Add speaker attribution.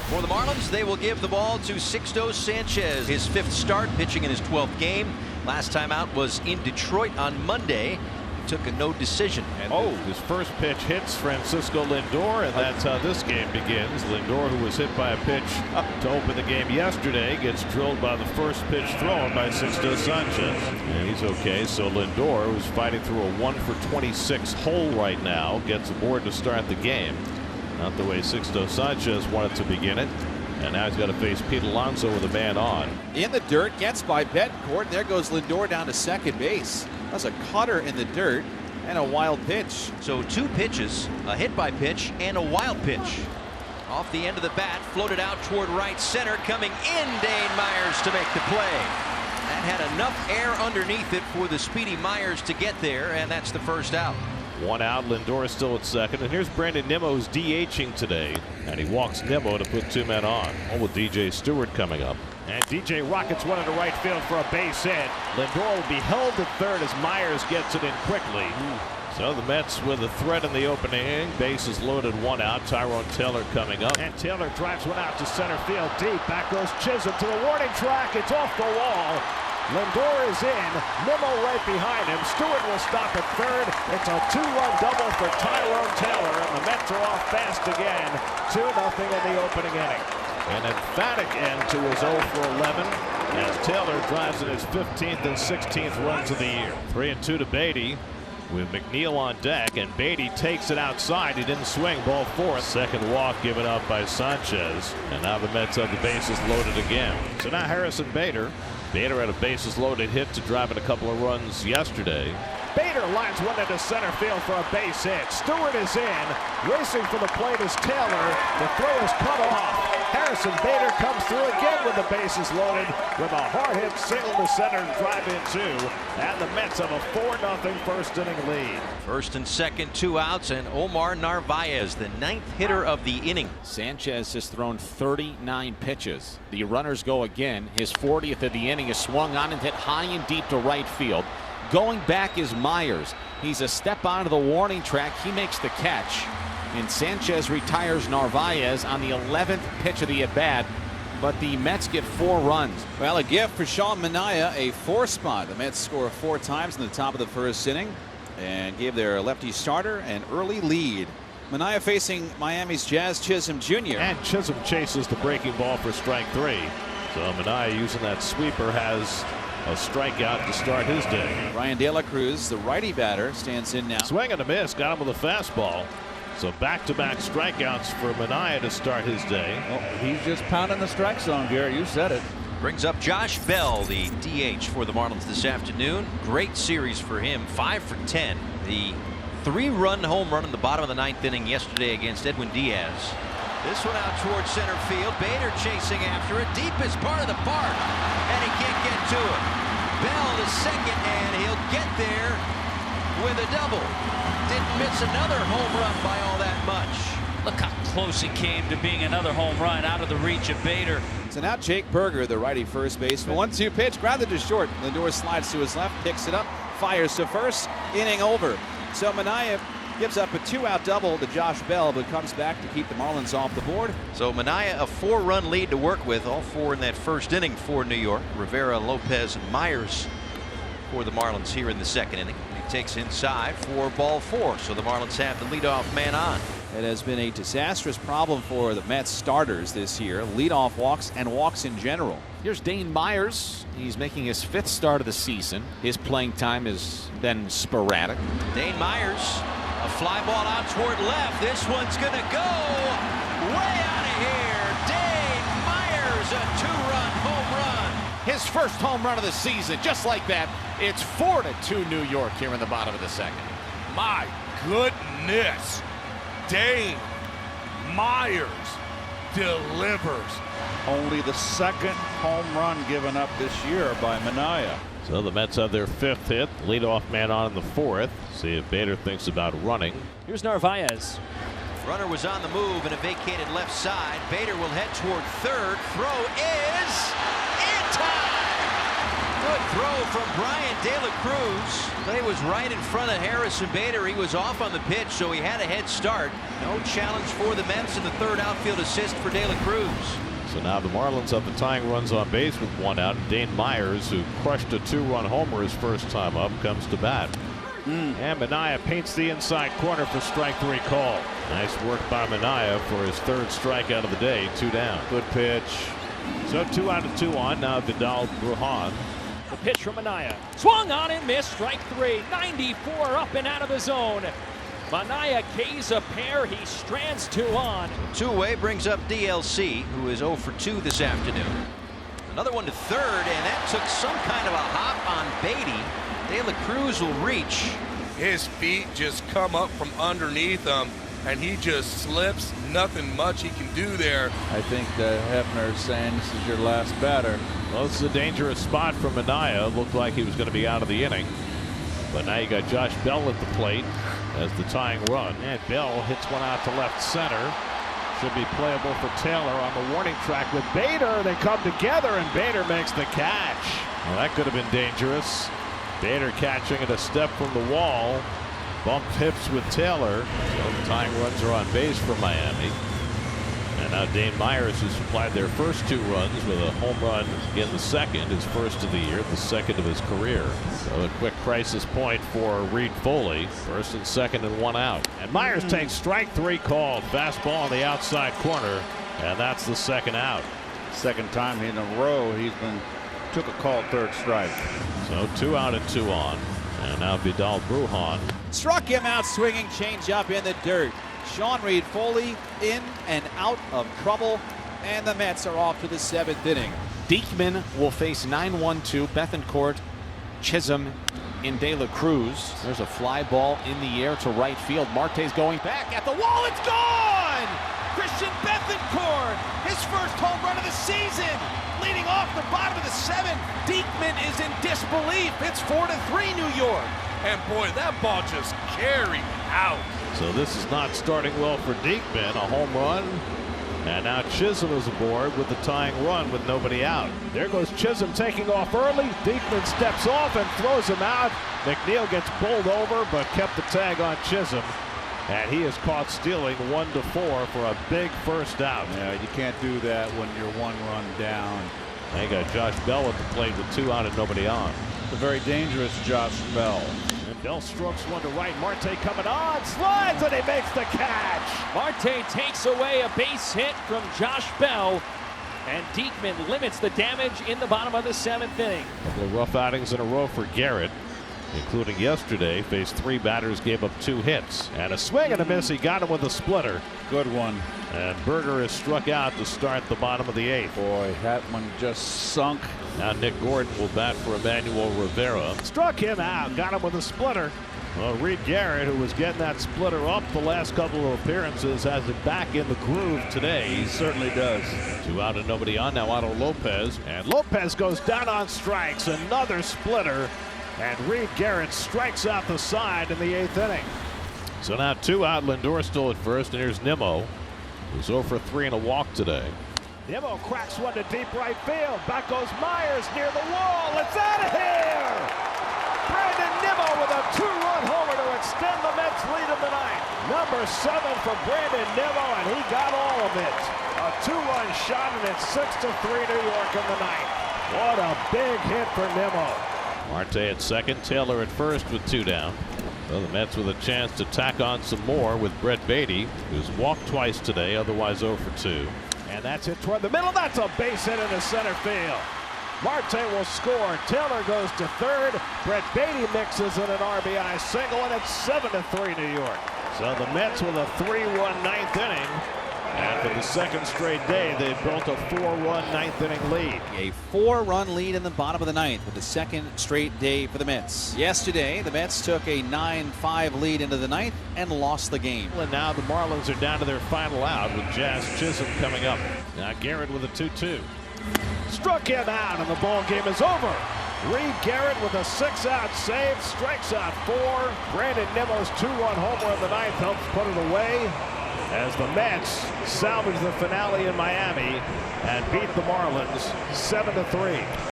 Speaker 1: For the Marlins, they will give the ball to Sixto Sanchez, his 5th start, pitching in his 12th game. Last time out was in Detroit on Monday. Took a no decision.
Speaker 2: And his first pitch hits Francisco Lindor, and that's how this game begins. Lindor, who was hit by a pitch to open the game yesterday, gets drilled by the first pitch thrown by Sixto Sanchez. And he's okay. So Lindor, who's fighting through a 1-for-26 hole right now, gets aboard to start the game. Not the way Sixto Sanchez wanted to begin it. And now he's got to face Pete Alonso with a man on.
Speaker 3: In the dirt, gets by Betancourt. There goes Lindor down to second base. That's a cutter in the dirt and a wild pitch.
Speaker 1: So 2 pitches, a hit by pitch and a wild pitch. Off the end of the bat, floated out toward right center. Coming in, Dane Myers to make the play. That had enough air underneath it for the speedy Myers to get there, and that's the first out.
Speaker 2: 1 out. Lindor is still at second, and here's Brandon Nimmo, who's DHing today, and he walks Nimmo to put 2 men on. With DJ Stewart coming up. And DJ rockets one into right field for a base hit. Lindor will be held at third as Myers gets it in quickly. So the Mets with a threat in the opening inning. Bases loaded, 1 out. Tyrone Taylor coming up. And Taylor drives one out to center field deep. Back goes Chisholm to the warning track. It's off the wall. Lindor is in. Nimmo right behind him. Stewart will stop at third. It's a 2-run double for Tyrone Taylor, and the Mets are off fast again. 2-0 in the opening inning. An emphatic end to his 0-for-11 as Taylor drives in his 15th and 16th runs of the year. 3-2 to Beatty with McNeil on deck, and Beatty takes it outside. He didn't swing, ball 4. Second walk given up by Sanchez, and now the Mets have the bases loaded again. So now Harrison Bader. Bader had a bases loaded hit to drive in a couple of runs yesterday. Bader lines one into center field for a base hit. Stewart is in. Racing for the plate is Taylor. The throw is cut off. Harrison Bader comes through again with the bases loaded with a hard hit single to center and drive in 2. And the Mets have a 4-0 first inning lead.
Speaker 1: First and second, 2 outs, and Omar Narvaez, the 9th hitter of the inning.
Speaker 4: Sanchez has thrown 39 pitches. The runners go again. His 40th of the inning is swung on and hit high and deep to right field. Going back is Myers. He's a step onto the warning track. He makes the catch. And Sanchez retires Narvaez on the 11th pitch of the at-bat. But the Mets get 4 runs.
Speaker 3: Well, a gift for Sean Manaea, a 4 spot. The Mets score 4 times in the top of the first inning and gave their lefty starter an early lead. Manaea facing Miami's Jazz Chisholm Jr.
Speaker 2: And Chisholm chases the breaking ball for strike 3. So Manaea, using that sweeper, has a strikeout to start his day.
Speaker 3: Ryan De La Cruz, the righty batter, stands in now.
Speaker 2: Swing and a miss, got him with a fastball. So back-to-back strikeouts for Manaea to start his day.
Speaker 5: Oh, he's just pounding the strike zone, Gary. You said it.
Speaker 1: Brings up Josh Bell, the DH for the Marlins this afternoon. Great series for him, 5 for 10. The 3-run home run in the bottom of the 9th inning yesterday against Edwin Diaz. This one out towards center field. Bader chasing after it. Deepest part of the park, and he can't get to it. Bell to second, and he'll get there with a double. Didn't miss another home run by all that much.
Speaker 6: Look how close he came to being another home run out of the reach of Bader.
Speaker 3: So now Jake Berger, the righty first baseman. 1-2 pitch, grounded to short. Lindor slides to his left, picks it up, fires to first. Inning over. So Manaea gives up a 2-out double to Josh Bell, but comes back to keep the Marlins off the board.
Speaker 1: So Manaea, a 4-run lead to work with, all 4 in that first inning for New York. Rivera, Lopez, and Myers for the Marlins here in the second inning. He takes inside for ball 4, so the Marlins have the leadoff man on.
Speaker 3: It has been a disastrous problem for the Mets starters this year. Leadoff walks and walks in general.
Speaker 4: Here's Dane Myers. He's making his 5th start of the season. His playing time has been sporadic.
Speaker 1: Dane Myers, a fly ball out toward left. This one's going to go way out of here. Dane Myers, a 2-run home run.
Speaker 4: His first home run of the season, just like that. It's 4-2 New York here in the bottom of the second.
Speaker 7: My goodness. Dane Myers delivers.
Speaker 5: Only the 2nd home run given up this year by Manaea.
Speaker 2: So the Mets have their 5th hit. Leadoff man on in the 4th. See if Bader thinks about running.
Speaker 6: Here's Narvaez.
Speaker 1: Runner was on the move in a vacated left side. Bader will head toward third. Throw is in time. Good throw from Brian De La Cruz. Play was right in front of Harrison Bader. He was off on the pitch, so he had a head start. No challenge for the Mets, and the third outfield assist for De La Cruz.
Speaker 2: So now the Marlins have the tying runs on base with one out. Dane Myers, who crushed a 2-run homer his first time up, comes to bat. And Manaea paints the inside corner for strike 3 call. Nice work by Manaea for his third strikeout of the day. 2 down.
Speaker 5: Good pitch.
Speaker 2: So 2 out of 2 on. Now Vidal Brujan.
Speaker 8: The pitch from Manaea. Swung on and missed. Strike 3. 94 up and out of the zone. Manaea K's a pair. He strands 2 on.
Speaker 1: Two-way brings up DLC, who is 0 for 2 this afternoon. Another one to third, and that took some kind of a hop on Beatty. De La Cruz will reach.
Speaker 7: His feet just come up from underneath him, and he just slips. Nothing much he can do there.
Speaker 5: I think Hefner is saying this is your last batter.
Speaker 2: Well, this is a dangerous spot for Manaea. Looked like he was going to be out of the inning. But now you got Josh Bell at the plate as the tying run. And Bell hits one out to left center. Should be playable for Taylor on the warning track with Bader. They come together, and Bader makes the catch. Well, that could have been dangerous. Bader catching at a step from the wall. Bumped hips with Taylor. So the tying runs are on base for Miami. And now Dane Myers, who supplied their first 2 runs with a home run in the second, his first of the year, the second of his career. So a quick crisis point for Reed Foley. First and second and 1 out. And Myers takes strike 3 called. Fastball on the outside corner. And that's the second out.
Speaker 5: Second time in a row took a called third strike.
Speaker 2: So 2 out and 2 on. And now Vidal Brujan.
Speaker 3: Struck him out swinging, changeup in the dirt. Sean Reed Foley in and out of trouble, and the Mets are off to the 7th inning.
Speaker 4: Diekman will face 9-1-2 Bethancourt, Chisholm, and De La Cruz. There's a fly ball in the air to right field. Marte's going back at the wall. It's gone! Christian Bethancourt, his first home run of the season, leading off the bottom of the 7th. Diekman is in disbelief. It's 4-3 New York.
Speaker 7: And boy, that ball just carried out.
Speaker 2: So this is not starting well for Diekman. A home run. And now Chisholm is aboard with the tying run with nobody out. There goes Chisholm taking off early. Diekman steps off and throws him out. McNeil gets bowled over but kept the tag on Chisholm. And he is caught stealing 1-4 for a big first out.
Speaker 5: Yeah, you can't do that when you're 1 run down.
Speaker 2: They got Josh Bell at the plate with 2 out and nobody on.
Speaker 5: It's a very dangerous Josh Bell.
Speaker 2: And Bell strokes one to right. Marte coming on, slides, and he makes the catch.
Speaker 8: Marte takes away a base hit from Josh Bell, and Diekman limits the damage in the bottom of the 7th inning.
Speaker 2: A couple of rough outings in a row for Garrett, including yesterday. Faced 3 batters, gave up 2 hits. And a swing and a miss. He got him with a splitter.
Speaker 5: Good one.
Speaker 2: And Berger is struck out to start the bottom of the 8th.
Speaker 5: Boy, that one just sunk.
Speaker 2: Now Nick Gordon will bat for Emmanuel Rivera. Struck him out, got him with a splitter. Well, Reed Garrett, who was getting that splitter up the last couple of appearances, has it back in the groove today.
Speaker 5: He certainly does.
Speaker 2: 2 out and nobody on. Now Otto Lopez. And Lopez goes down on strikes. Another splitter. And Reed Garrett strikes out the side in the 8th inning. So now 2 out. Lindor still at first. And here's Nimmo, who's 0 for 3 and a walk today. Nimmo cracks one to deep right field. Back goes Myers near the wall. It's out of here! Brandon Nimmo with a 2-run homer to extend the Mets lead of the ninth. Number 7 for Brandon Nimmo, and he got all of it. A 2-run shot, and it's 6-3 New York in the ninth. What a big hit for Nimmo. Marte at second, Taylor at first with 2 down. Well, the Mets with a chance to tack on some more with Brett Beatty, who's walked twice today, otherwise 0 for 2. And that's it toward the middle. That's a base hit into center field. Marte will score. Taylor goes to third. Brett Beatty mixes in an RBI single, and it's 7-3 New York. So the Mets with a 3-1 ninth inning. And for the second straight day, they've built a 4-run ninth inning lead.
Speaker 3: A 4-run lead in the bottom of the ninth with the second straight day for the Mets. Yesterday, the Mets took a 9-5 lead into the ninth and lost the game.
Speaker 2: And now the Marlins are down to their final out with Jazz Chisholm coming up. Now Garrett with a 2-2. Struck him out, and the ball game is over. Reed Garrett with a 6-out save, strikes out 4. Brandon Nimmo's 2-run homer in the ninth helps put it away, as the Mets salvage the finale in Miami and beat the Marlins 7-3.